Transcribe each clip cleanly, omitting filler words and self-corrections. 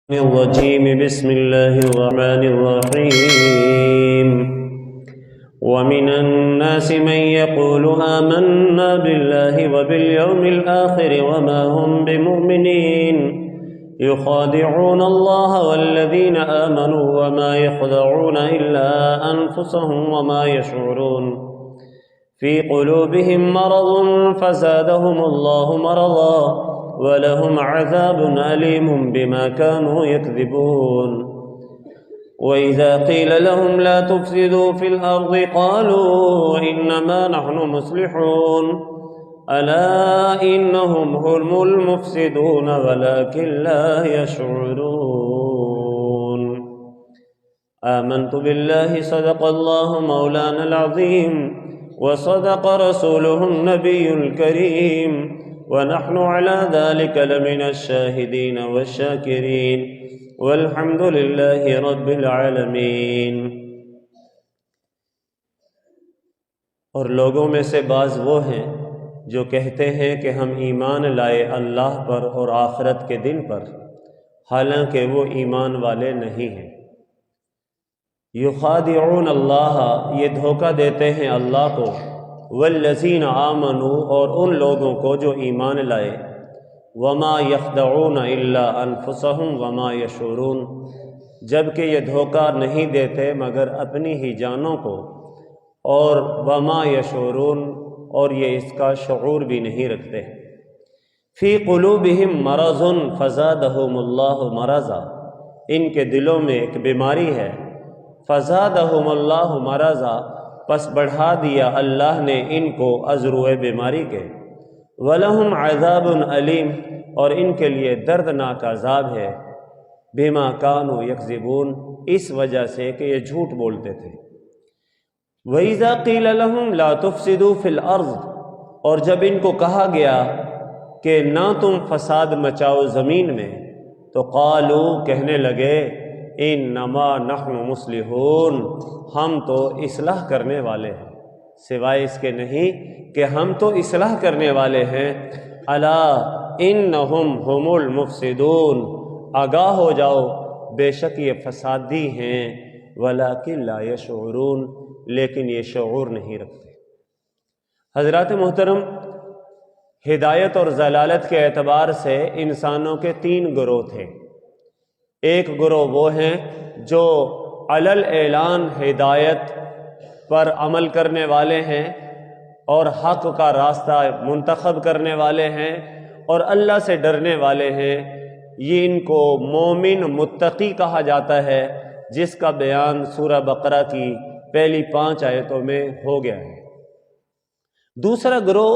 الرجيم بسم الله الرحمن الرحيم ومن الناس من يقول آمنا بالله وباليوم الآخر وما هم بمؤمنين يخادعون الله والذين آمنوا وما يخدعون إلا أنفسهم وما يشعرون في قلوبهم مرض فزادهم الله مرضا وَلَهُمْ عَذَابٌ أَلِيمٌ بِمَا كَانُوا يَكْذِبُونَ وَإِذَا قِيلَ لَهُمْ لَا تُفْسِدُوا فِي الْأَرْضِ قَالُوا إِنَّمَا نَحْنُ مُصْلِحُونَ أَلَا إِنَّهُمْ هُمُ الْمُفْسِدُونَ وَلَكِنْ لَا يَشْعُرُونَ آمنت بالله صدق الله مولانا العظيم وصدق رسوله النبي الكريم ونحن على ذلك لمن الشاهدين والشاكرين والحمد لله رب العالمين۔ اور لوگوں میں سے بعض وہ ہیں جو کہتے ہیں کہ ہم ایمان لائے اللہ پر اور آخرت کے دن پر، حالانکہ وہ ایمان والے نہیں ہیں۔ یخادعون اللہ، یہ دھوکہ دیتے ہیں اللہ کو، والذین آمنوا، اور ان لوگوں کو جو ایمان لائے، وما یخدعون الا انفسهم وما یشعرون، جبکہ یہ دھوکہ نہیں دیتے مگر اپنی ہی جانوں کو، اور وما یشعرون، اور یہ اس کا شعور بھی نہیں رکھتے۔ فی قلوبہم مرض فزادہم اللہ مرضا، ان کے دلوں میں ایک بیماری ہے، فزادہم اللہ مرضا، پس بڑھا دیا اللہ نے ان کو ازروئے بیماری کے، وَلَهُمْ عَذَابٌ عَلِيمٌ، اور ان کے لیے دردناک عذاب ہے، بِمَا كَانُوا يَكْذِبُونَ، اس وجہ سے کہ یہ جھوٹ بولتے تھے۔ وَإِذَا قِيلَ لَهُمْ لَا تُفْسِدُوا فِي الْأَرْضِ، اور جب ان کو کہا گیا کہ نہ تم فساد مچاؤ زمین میں، تو قالوا، کہنے لگے، انما نحن مصلحون، ہم تو اصلاح کرنے والے ہیں، سوائے اس کے نہیں کہ ہم تو اصلاح کرنے والے ہیں۔ الا انہم هم المفسدون، آگاہ ہو جاؤ، بے شک یہ فسادی ہیں، ولکن لا یشعرون، لیکن یہ شعور نہیں رکھتے۔ حضرات محترم، ہدایت اور ضلالت کے اعتبار سے انسانوں کے تین گروہ تھے۔ ایک گروہ وہ ہیں جو علی الاعلان ہدایت پر عمل کرنے والے ہیں اور حق کا راستہ منتخب کرنے والے ہیں اور اللہ سے ڈرنے والے ہیں، یہ ان کو مومن متقی کہا جاتا ہے، جس کا بیان سورہ بقرہ کی پہلی 5 آیتوں میں ہو گیا ہے۔ دوسرا گروہ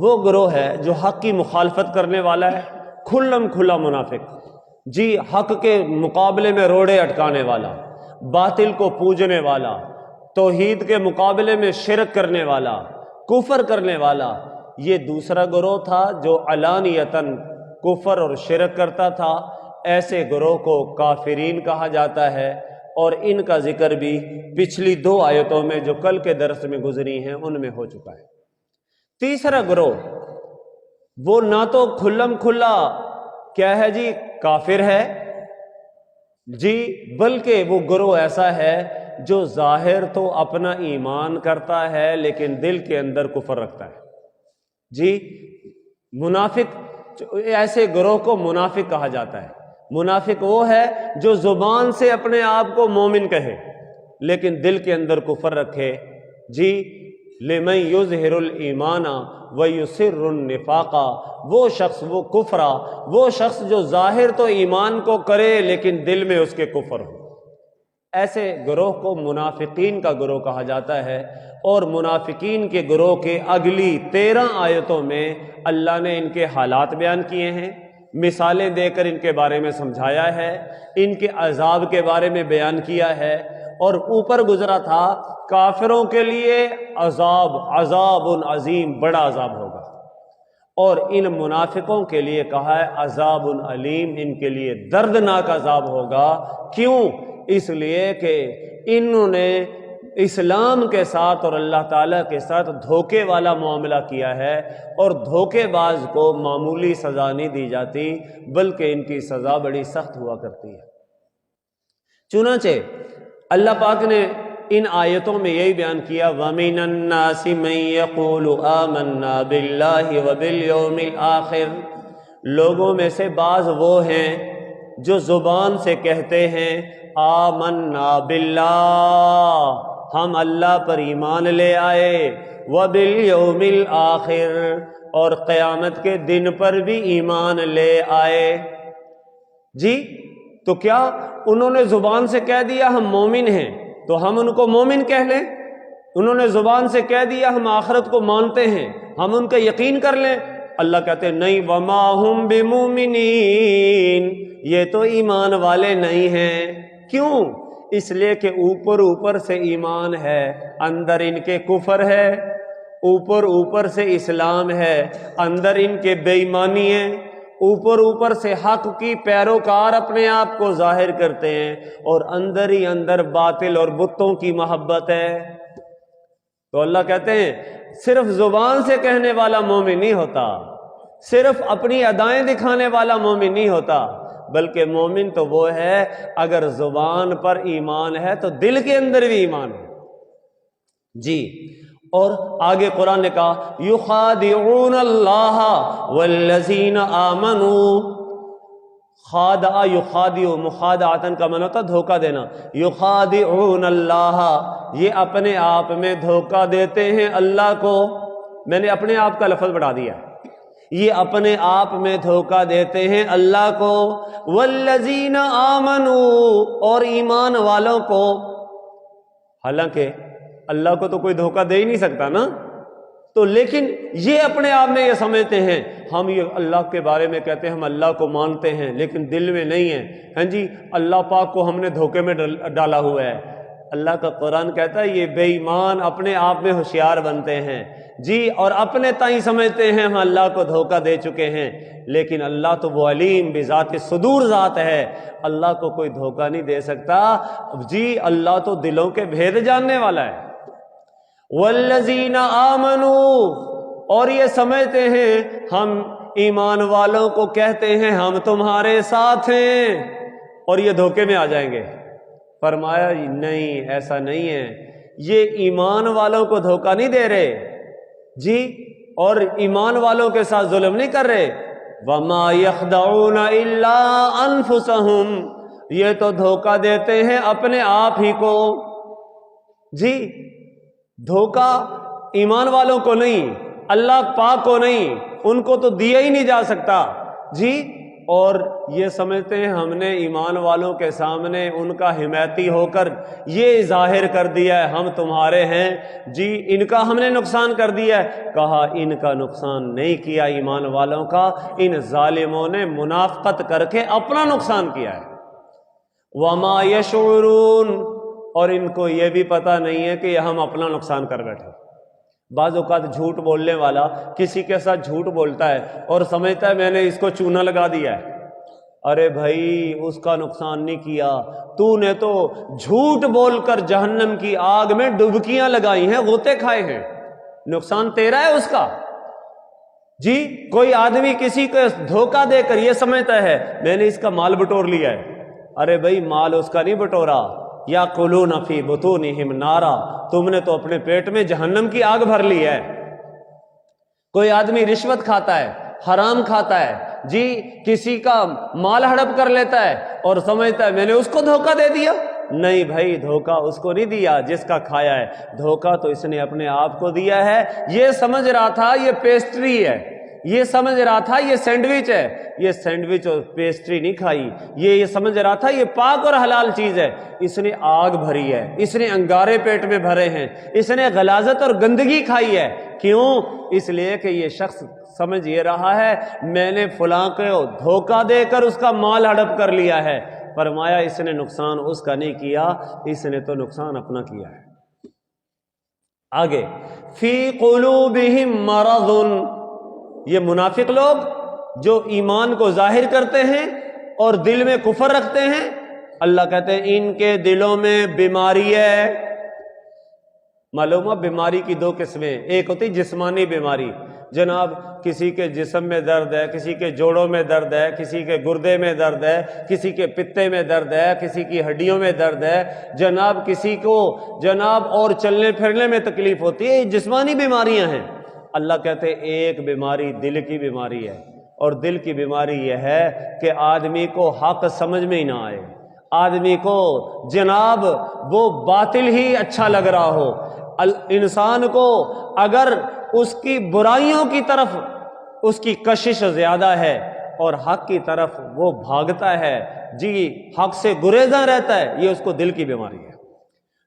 وہ گروہ ہے جو حق کی مخالفت کرنے والا ہے، کھلم کھلا منافق، جی حق کے مقابلے میں روڑے اٹکانے والا، باطل کو پوجنے والا، توحید کے مقابلے میں شرک کرنے والا، کفر کرنے والا۔ یہ دوسرا گروہ تھا جو علانیتاً کفر اور شرک کرتا تھا، ایسے گروہ کو کافرین کہا جاتا ہے، اور ان کا ذکر بھی پچھلی 2 آیتوں میں جو کل کے درس میں گزری ہیں ان میں ہو چکا ہے۔ تیسرا گروہ وہ نہ تو کھلم کھلا کیا ہے جی کافر ہے جی، بلکہ وہ گروہ ایسا ہے جو ظاہر تو اپنا ایمان کرتا ہے لیکن دل کے اندر کفر رکھتا ہے جی۔ منافق، ایسے گروہ کو منافق کہا جاتا ہے۔ منافق وہ ہے جو زبان سے اپنے آپ کو مومن کہے لیکن دل کے اندر کفر رکھے جی۔ لمن یظہر الایمان ویسر النفاق، وہ شخص، وہ کفرا، وہ شخص جو ظاہر تو ایمان کو کرے لیکن دل میں اس کے کفر ہو، ایسے گروہ کو منافقین کا گروہ کہا جاتا ہے۔ اور منافقین کے گروہ کے اگلی 13 آیتوں میں اللہ نے ان کے حالات بیان کیے ہیں، مثالیں دے کر ان کے بارے میں سمجھایا ہے، ان کے عذاب کے بارے میں بیان کیا ہے، اور اوپر گزرا تھا کافروں کے لیے عذاب عظیم، بڑا عذاب ہوگا، اور ان منافقوں کے لیے کہا ہے عذاب علیم، ان کے لیے دردناک عذاب ہوگا۔ کیوں؟ اس لیے کہ انہوں نے اسلام کے ساتھ اور اللہ تعالیٰ کے ساتھ دھوکے والا معاملہ کیا ہے، اور دھوکے باز کو معمولی سزا نہیں دی جاتی بلکہ ان کی سزا بڑی سخت ہوا کرتی ہے۔ چنانچہ اللہ پاک نے ان آیتوں میں یہی بیان کیا، وَمِنَ النَّاسِ مَن يَقُولُ آمَنَّا بِاللَّهِ وَبِالْيَوْمِ الْآخِرِ، لوگوں میں سے بعض وہ ہیں جو زبان سے کہتے ہیں آمنا باللہ، ہم اللہ پر ایمان لے آئے، وبالیوم الآخر، اور قیامت کے دن پر بھی ایمان لے آئے۔ جی تو کیا انہوں نے زبان سے کہہ دیا ہم مومن ہیں تو ہم ان کو مومن کہہ لیں؟ انہوں نے زبان سے کہہ دیا ہم آخرت کو مانتے ہیں، ہم ان کا یقین کر لیں؟ اللہ کہتے ہیں نہیں، وما ہم بمومنین، یہ تو ایمان والے نہیں ہیں۔ کیوں؟ اس لیے کہ اوپر سے ایمان ہے، اندر ان کے کفر ہے، اوپر سے اسلام ہے، اندر ان کے بے ایمانی ہے، اوپر سے حق کی پیروکار اپنے آپ کو ظاہر کرتے ہیں، اور اندر ہی اندر باطل اور بتوں کی محبت ہے۔ تو اللہ کہتے ہیں صرف زبان سے کہنے والا مومن نہیں ہوتا، صرف اپنی ادائیں دکھانے والا مومن نہیں ہوتا، بلکہ مومن تو وہ ہے اگر زبان پر ایمان ہے تو دل کے اندر بھی ایمان ہے۔ جی اور آگے قرآن نے کہا یخادعون اللہ والذین آمنوا، خادع یخادع، مخادعتن کا معنی ہوتا دھوکہ دینا، یخادعون اللہ، یہ اپنے آپ میں دھوکہ دیتے ہیں اللہ کو۔ میں نے اپنے آپ کا لفظ بڑھا دیا، یہ اپنے آپ میں دھوکہ دیتے ہیں اللہ کو، والذین آمنوا، اور ایمان والوں کو۔ حالانکہ اللہ کو تو کوئی دھوکہ دے ہی نہیں سکتا نا، تو لیکن یہ اپنے آپ میں یہ سمجھتے ہیں، ہم یہ اللہ کے بارے میں کہتے ہیں ہم اللہ کو مانتے ہیں لیکن دل میں نہیں ہے، ہاں جی اللہ پاک کو ہم نے دھوکے میں ڈالا ہوا ہے۔ اللہ کا قرآن کہتا ہے یہ بے ایمان اپنے آپ میں ہوشیار بنتے ہیں جی، اور اپنے تائیں سمجھتے ہیں ہم اللہ کو دھوکہ دے چکے ہیں، لیکن اللہ تو وہ علیم بذات صدور ذات ہے، اللہ کو کوئی دھوکہ نہیں دے سکتا جی، اللہ تو دلوں کے بھید جاننے والا ہے۔ والذین آمنوا، اور یہ سمجھتے ہیں ہم ایمان والوں کو کہتے ہیں ہم تمہارے ساتھ ہیں، اور یہ دھوکے میں آ جائیں گے۔ فرمایا نہیں، ایسا نہیں ہے، یہ ایمان والوں کو دھوکہ نہیں دے رہے جی، اور ایمان والوں کے ساتھ ظلم نہیں کر رہے۔ وما یخدعون الا انفسہم، یہ تو دھوکہ دیتے ہیں اپنے آپ ہی کو جی، دھوکہ ایمان والوں کو نہیں، اللہ پاک کو نہیں، ان کو تو دیا ہی نہیں جا سکتا جی، اور یہ سمجھتے ہیں ہم نے ایمان والوں کے سامنے ان کا حمایتی ہو کر یہ ظاہر کر دیا ہے ہم تمہارے ہیں جی، ان کا ہم نے نقصان کر دیا ہے۔ کہا ان کا نقصان نہیں کیا ایمان والوں کا، ان ظالموں نے منافقت کر کے اپنا نقصان کیا ہے۔ وما یشعرون، اور ان کو یہ بھی پتہ نہیں ہے کہ ہم اپنا نقصان کر بیٹھے۔ بعض اوقات جھوٹ بولنے والا کسی کے ساتھ جھوٹ بولتا ہے اور سمجھتا ہے میں نے اس کو چونا لگا دیا ہے۔ ارے بھائی اس کا نقصان نہیں کیا، تو نے تو جھوٹ بول کر جہنم کی آگ میں ڈبکیاں لگائی ہیں، غوطے کھائے ہیں، نقصان تیرا ہے اس کا جی۔ کوئی آدمی کسی کو دھوکہ دے کر یہ سمجھتا ہے میں نے اس کا مال بٹور لیا ہے، ارے بھائی مال اس کا نہیں بٹورا، یاکلون فی بطونہم نارا، تم نے تو اپنے پیٹ میں جہنم کی آگ بھر لی ہے۔ کوئی آدمی رشوت کھاتا ہے، حرام کھاتا ہے جی، کسی کا مال ہڑپ کر لیتا ہے اور سمجھتا ہے میں نے اس کو دھوکہ دے دیا۔ نہیں بھائی، دھوکہ اس کو نہیں دیا جس کا کھایا ہے، دھوکہ تو اس نے اپنے آپ کو دیا ہے۔ یہ سمجھ رہا تھا یہ پیسٹری ہے، یہ سمجھ رہا تھا یہ سینڈوچ ہے، یہ سینڈوچ اور پیسٹری نہیں کھائی، یہ سمجھ رہا تھا یہ پاک اور حلال چیز ہے، اس نے آگ بھری ہے، اس نے انگارے پیٹ میں بھرے ہیں، اس نے غلاظت اور گندگی کھائی ہے۔ کیوں؟ اس لیے کہ یہ شخص سمجھ یہ رہا ہے میں نے فلاں کو دھوکہ دے کر اس کا مال ہڑپ کر لیا ہے۔ فرمایا اس نے نقصان اس کا نہیں کیا، اس نے تو نقصان اپنا کیا ہے۔ آگے فی قلوبہم مرض، یہ منافق لوگ جو ایمان کو ظاہر کرتے ہیں اور دل میں کفر رکھتے ہیں، اللہ کہتے ہیں ان کے دلوں میں بیماری ہے معلوم ہے بیماری کی دو قسمیں، ایک ہوتی جسمانی بیماری، جناب کسی کے جسم میں درد ہے، کسی کے جوڑوں میں درد ہے، کسی کے گردے میں درد ہے، کسی کے پتے میں درد ہے، کسی کی ہڈیوں میں درد ہے، جناب کسی کو جناب اور چلنے پھرنے میں تکلیف ہوتی ہے، یہ جسمانی بیماریاں ہیں۔ اللہ کہتے ہیں ایک بیماری دل کی بیماری ہے، اور دل کی بیماری یہ ہے کہ آدمی کو حق سمجھ میں ہی نہ آئے، آدمی کو جناب وہ باطل ہی اچھا لگ رہا ہو، انسان کو اگر اس کی برائیوں کی طرف اس کی کشش زیادہ ہے اور حق کی طرف وہ بھاگتا ہے، جی حق سے گریزاں رہتا ہے، یہ اس کو دل کی بیماری ہے۔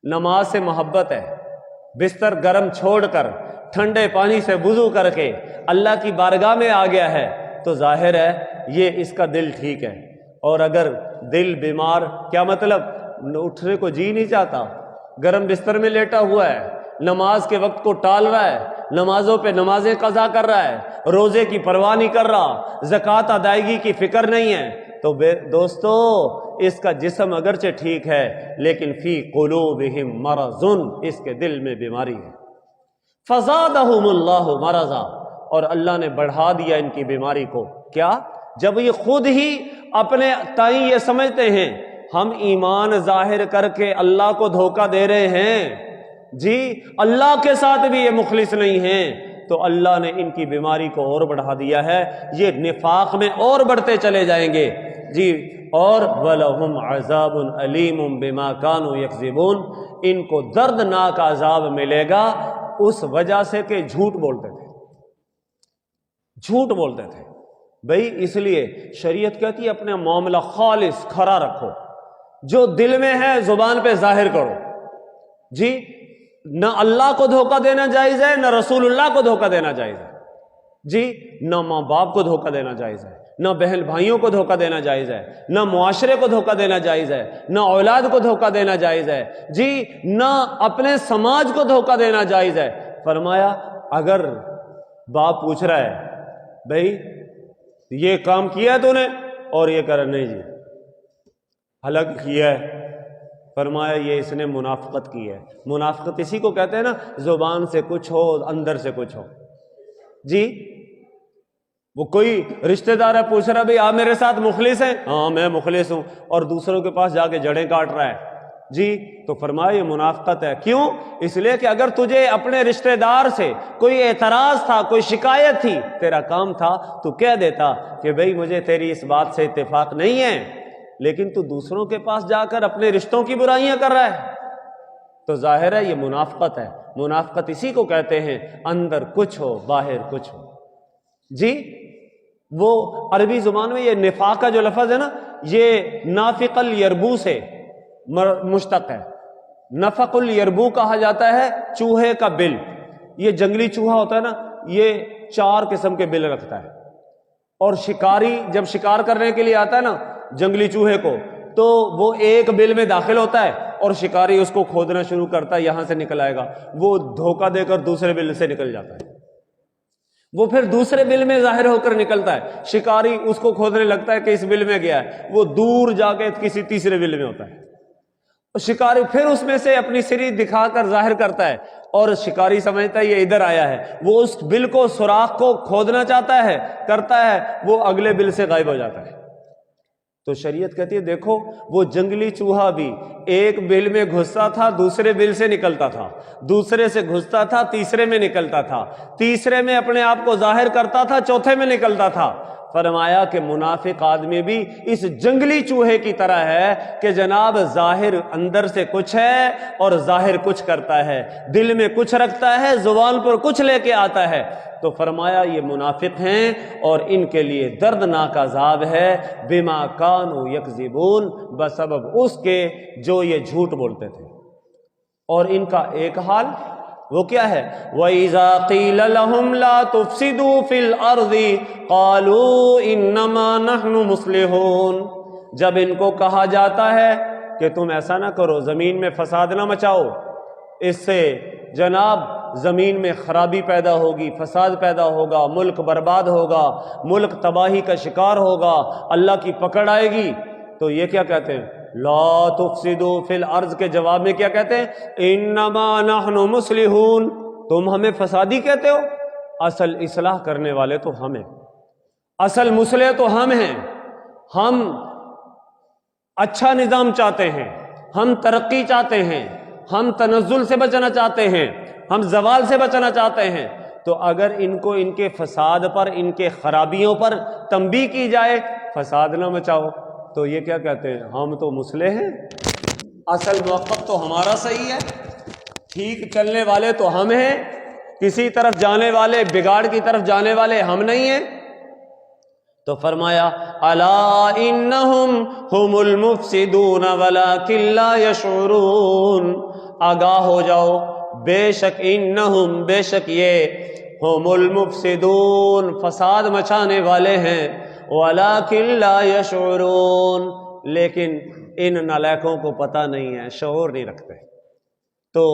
نماز سے محبت ہے، بستر گرم چھوڑ کر ٹھنڈے پانی سے وضو کر کے اللہ کی بارگاہ میں آ گیا ہے تو ظاہر ہے یہ اس کا دل ٹھیک ہے۔ اور اگر دل بیمار، کیا مطلب؟ اٹھنے کو جی نہیں چاہتا، گرم بستر میں لیٹا ہوا ہے، نماز کے وقت کو ٹال رہا ہے، نمازوں پہ نمازیں قضا کر رہا ہے، روزے کی پرواہ نہیں کر رہا، زکوٰۃ ادائیگی کی فکر نہیں ہے، تو دوستو اس کا جسم اگرچہ ٹھیک ہے لیکن فی قلوبہم مرض، اس کے دل میں بیماری ہے۔ فزادہم اللہ مرضا، اور اللہ نے بڑھا دیا ان کی بیماری کو۔ کیا؟ جب یہ خود ہی اپنے تئیں یہ سمجھتے ہیں ہم ایمان ظاہر کر کے اللہ کو دھوکہ دے رہے ہیں، جی اللہ کے ساتھ بھی یہ مخلص نہیں ہیں، تو اللہ نے ان کی بیماری کو اور بڑھا دیا ہے، یہ نفاق میں اور بڑھتے چلے جائیں گے جی۔ اور وَلَهُمْ عَذَابٌ عَلِيمٌ بِمَا كَانُوا يَكْذِبُونَ، ان کو دردناک عذاب ملے گا اس وجہ سے کہ جھوٹ بولتے تھے، جھوٹ بولتے تھے بھئی۔ اس لیے شریعت کہتی ہے اپنا معاملہ خالص کھرا رکھو، جو دل میں ہے زبان پہ ظاہر کرو، جی نہ اللہ کو دھوکہ دینا جائز ہے، نہ رسول اللہ کو دھوکہ دینا جائز ہے، جی نہ ماں باپ کو دھوکہ دینا جائز ہے، نہ بہن بھائیوں کو دھوکہ دینا جائز ہے، نہ معاشرے کو دھوکہ دینا جائز ہے، نہ اولاد کو دھوکہ دینا جائز ہے، جی نہ اپنے سماج کو دھوکہ دینا جائز ہے۔ فرمایا اگر باپ پوچھ رہا ہے بھئی یہ کام کیا ہے تو نے، اور یہ کہہ رہا نہیں جی حالانکہ کیا ہے، فرمایا یہ اس نے منافقت کی ہے۔ منافقت اسی کو کہتے ہیں نا، زبان سے کچھ ہو اندر سے کچھ ہو، جی وہ کوئی رشتہ دار ہے پوچھ رہا بھئی آپ میرے ساتھ مخلص ہیں؟ ہاں میں مخلص ہوں، اور دوسروں کے پاس جا کے جڑیں کاٹ رہا ہے، جی تو فرمایا یہ منافقت ہے۔ کیوں؟ اس لیے کہ اگر تجھے اپنے رشتہ دار سے کوئی اعتراض تھا، کوئی شکایت تھی، تیرا کام تھا تو کہہ دیتا کہ بھئی مجھے تیری اس بات سے اتفاق نہیں ہے، لیکن تو دوسروں کے پاس جا کر اپنے رشتوں کی برائیاں کر رہا ہے، تو ظاہر ہے یہ منافقت ہے۔ منافقت اسی کو کہتے ہیں اندر کچھ ہو باہر کچھ ہو، جی وہ عربی زبان میں یہ نفاق کا جو لفظ ہے نا، یہ نافق الیربو سے مشتق ہے۔ نفق الیربو کہا جاتا ہے چوہے کا بل، یہ جنگلی چوہا ہوتا ہے نا، یہ 4 قسم کے بل رکھتا ہے، اور شکاری جب شکار کرنے کے لیے آتا ہے نا جنگلی چوہے کو، تو وہ ایک بل میں داخل ہوتا ہے اور شکاری اس کو کھودنا شروع کرتا ہے، یہاں سے نکل آئے گا، وہ دھوکہ دے کر دوسرے بل سے نکل جاتا ہے، وہ پھر دوسرے بل میں ظاہر ہو کر نکلتا ہے، شکاری اس کو کھودنے لگتا ہے کہ اس بل میں گیا ہے، وہ دور جا کے کسی تیسرے بل میں ہوتا ہے، شکاری پھر اس میں سے اپنی سری دکھا کر ظاہر کرتا ہے، اور شکاری سمجھتا ہے یہ ادھر آیا ہے، وہ اس بل کو سوراخ کو کھودنا چاہتا ہے، کرتا ہے، وہ اگلے بل سے غائب ہو جاتا ہے۔ تو شریعت کہتی ہے دیکھو وہ جنگلی چوہا بھی ایک بل میں گھستا تھا، دوسرے بل سے نکلتا تھا، دوسرے سے گھستا تھا، تیسرے میں نکلتا تھا، تیسرے میں اپنے آپ کو ظاہر کرتا تھا، چوتھے میں نکلتا تھا۔ فرمایا کہ منافق آدمی بھی اس جنگلی چوہے کی طرح ہے کہ جناب ظاہر اندر سے کچھ ہے اور ظاہر کچھ کرتا ہے، دل میں کچھ رکھتا ہے، زبان پر کچھ لے کے آتا ہے۔ تو فرمایا یہ منافق ہیں اور ان کے لیے دردناک عذاب ہے، بما کانوا یکذبون، بسبب اس کے جو یہ جھوٹ بولتے تھے۔ اور ان کا ایک حال وہ کیا ہے؟ وَإِذَا قِيلَ لَهُمْ لَا تُفْسِدُوا فِي الْأَرْضِ قَالُوا إِنَّمَا نَحْنُ مُصْلِحُونَ، جب ان کو کہا جاتا ہے کہ تم ایسا نہ کرو، زمین میں فساد نہ مچاؤ، اس سے جناب زمین میں خرابی پیدا ہوگی، فساد پیدا ہوگا، ملک برباد ہوگا، ملک تباہی کا شکار ہوگا، اللہ کی پکڑ آئے گی، تو یہ کیا کہتے ہیں؟ لا تفسدوا فی الارض کے جواب میں کیا کہتے ہیں؟ انما نحن مصلحون، تم ہمیں فسادی کہتے ہو، اصل اصلاح کرنے والے تو ہم ہیں، اصل مصلح تو ہم ہیں، ہم اچھا نظام چاہتے ہیں، ہم ترقی چاہتے ہیں، ہم تنزل سے بچنا چاہتے ہیں، ہم زوال سے بچنا چاہتے ہیں۔ تو اگر ان کو ان کے فساد پر، ان کے خرابیوں پر تنبیہ کی جائے، فساد نہ مچاؤ، تو یہ کیا کہتے ہیں؟ ہم تو مصلح ہیں، اصل موقف تو ہمارا صحیح ہے، ٹھیک چلنے والے تو ہم ہیں، کسی طرف جانے والے، بگاڑ کی طرف جانے والے ہم نہیں ہیں۔ تو فرمایا الا انہم ہم المفسدون ولکن لا یشعرون، آگاہ ہو جاؤ، بے شک انہم، بے شک یہ، ہم المفسدون، فساد مچانے والے ہیں، ولکن لا یشعرون، لیکن ان نالائقوں کو پتہ نہیں ہے، شعور نہیں رکھتے۔ تو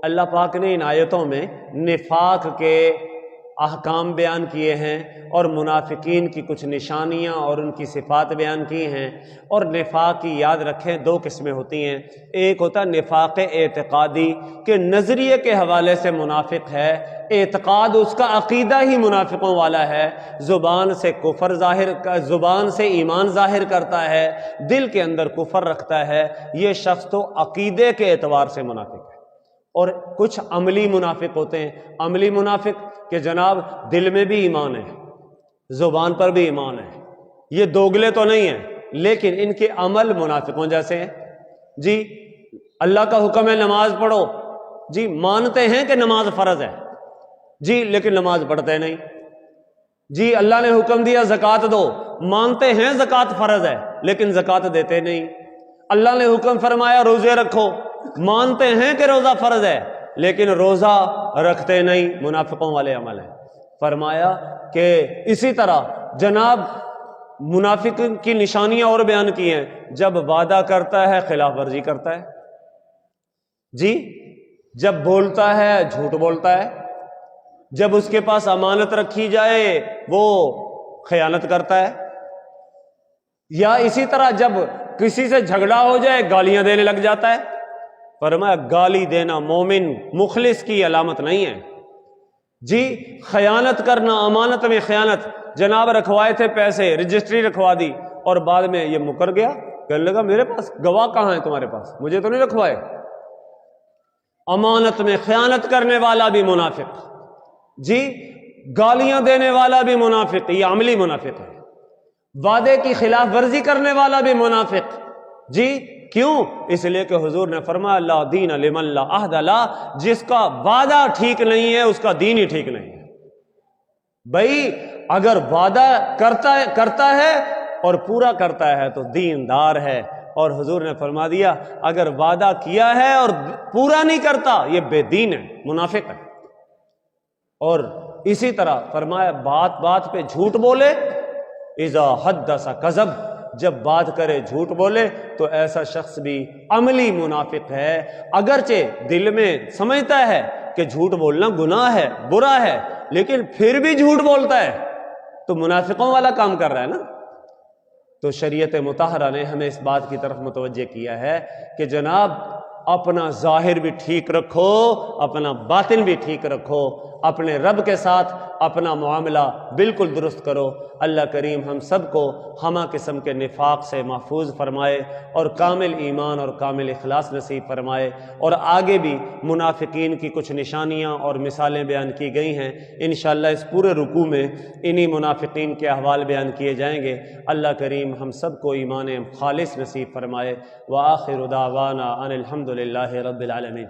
اللہ پاک نے ان آیتوں میں نفاق کے احکام بیان کیے ہیں اور منافقین کی کچھ نشانیاں اور ان کی صفات بیان کی ہیں۔ اور نفاق کی یاد رکھیں دو قسمیں ہوتی ہیں، ایک ہوتا ہے نفاق اعتقادی کہ نظریے کے حوالے سے منافق ہے، اعتقاد اس کا عقیدہ ہی منافقوں والا ہے، زبان سے کفر ظاہر، زبان سے ایمان ظاہر کرتا ہے، دل کے اندر کفر رکھتا ہے، یہ شخص تو عقیدے کے اعتبار سے منافق ہے۔ اور کچھ عملی منافق ہوتے ہیں، عملی منافق کہ جناب دل میں بھی ایمان ہے، زبان پر بھی ایمان ہے، یہ دوگلے تو نہیں ہیں، لیکن ان کے عمل منافقوں جیسے ہیں۔ جی اللہ کا حکم ہے نماز پڑھو، جی مانتے ہیں کہ نماز فرض ہے، جی لیکن نماز پڑھتے نہیں۔ جی اللہ نے حکم دیا زکوٰۃ دو، مانتے ہیں زکوٰۃ فرض ہے لیکن زکوٰۃ دیتے نہیں۔ اللہ نے حکم فرمایا روزے رکھو، مانتے ہیں کہ روزہ فرض ہے لیکن روزہ رکھتے نہیں، منافقوں والے عمل ہیں۔ فرمایا کہ اسی طرح جناب منافق کی نشانیاں اور بیان کی ہیں، جب وعدہ کرتا ہے خلاف ورزی کرتا ہے، جی جب بولتا ہے جھوٹ بولتا ہے، جب اس کے پاس امانت رکھی جائے وہ خیانت کرتا ہے، یا اسی طرح جب کسی سے جھگڑا ہو جائے گالیاں دینے لگ جاتا ہے۔ فرمایا گالی دینا مومن مخلص کی علامت نہیں ہے۔ جی خیانت کرنا، امانت میں خیانت، جناب رکھوائے تھے پیسے، رجسٹری رکھوا دی اور بعد میں یہ مکر گیا، کہنے لگا میرے پاس گواہ کہاں ہے تمہارے پاس، مجھے تو نہیں رکھوائے۔ امانت میں خیانت کرنے والا بھی منافق، جی گالیاں دینے والا بھی منافق، یہ عملی منافق ہے۔ وعدے کی خلاف ورزی کرنے والا بھی منافق، جی کیوں؟ اس لیے کہ حضور نے فرمایا لا دین لمن لا عہد لا، جس کا وعدہ ٹھیک نہیں ہے اس کا دین ہی ٹھیک نہیں ہے۔ بھائی اگر وعدہ کرتا ہے اور پورا کرتا ہے تو دیندار ہے، اور حضور نے فرما دیا اگر وعدہ کیا ہے اور پورا نہیں کرتا یہ بے دین ہے، منافق ہے۔ اور اسی طرح فرمایا بات بات پہ جھوٹ بولے، اذا حدث کذب، جب بات کرے جھوٹ بولے، تو ایسا شخص بھی عملی منافق ہے، اگرچہ دل میں سمجھتا ہے کہ جھوٹ بولنا گناہ ہے، برا ہے، لیکن پھر بھی جھوٹ بولتا ہے تو منافقوں والا کام کر رہا ہے نا۔ تو شریعت مطہرہ نے ہمیں اس بات کی طرف متوجہ کیا ہے کہ جناب اپنا ظاہر بھی ٹھیک رکھو، اپنا باطن بھی ٹھیک رکھو، اپنے رب کے ساتھ اپنا معاملہ بالکل درست کرو۔ اللہ کریم ہم سب کو ہمہ قسم کے نفاق سے محفوظ فرمائے اور کامل ایمان اور کامل اخلاص نصیب فرمائے۔ اور آگے بھی منافقین کی کچھ نشانیاں اور مثالیں بیان کی گئی ہیں، انشاءاللہ اس پورے رکوع میں انہی منافقین کے احوال بیان کیے جائیں گے۔ اللہ کریم ہم سب کو ایمان خالص نصیب فرمائے۔ وآخر دعوانا ان الحمد للہ رب العالمین۔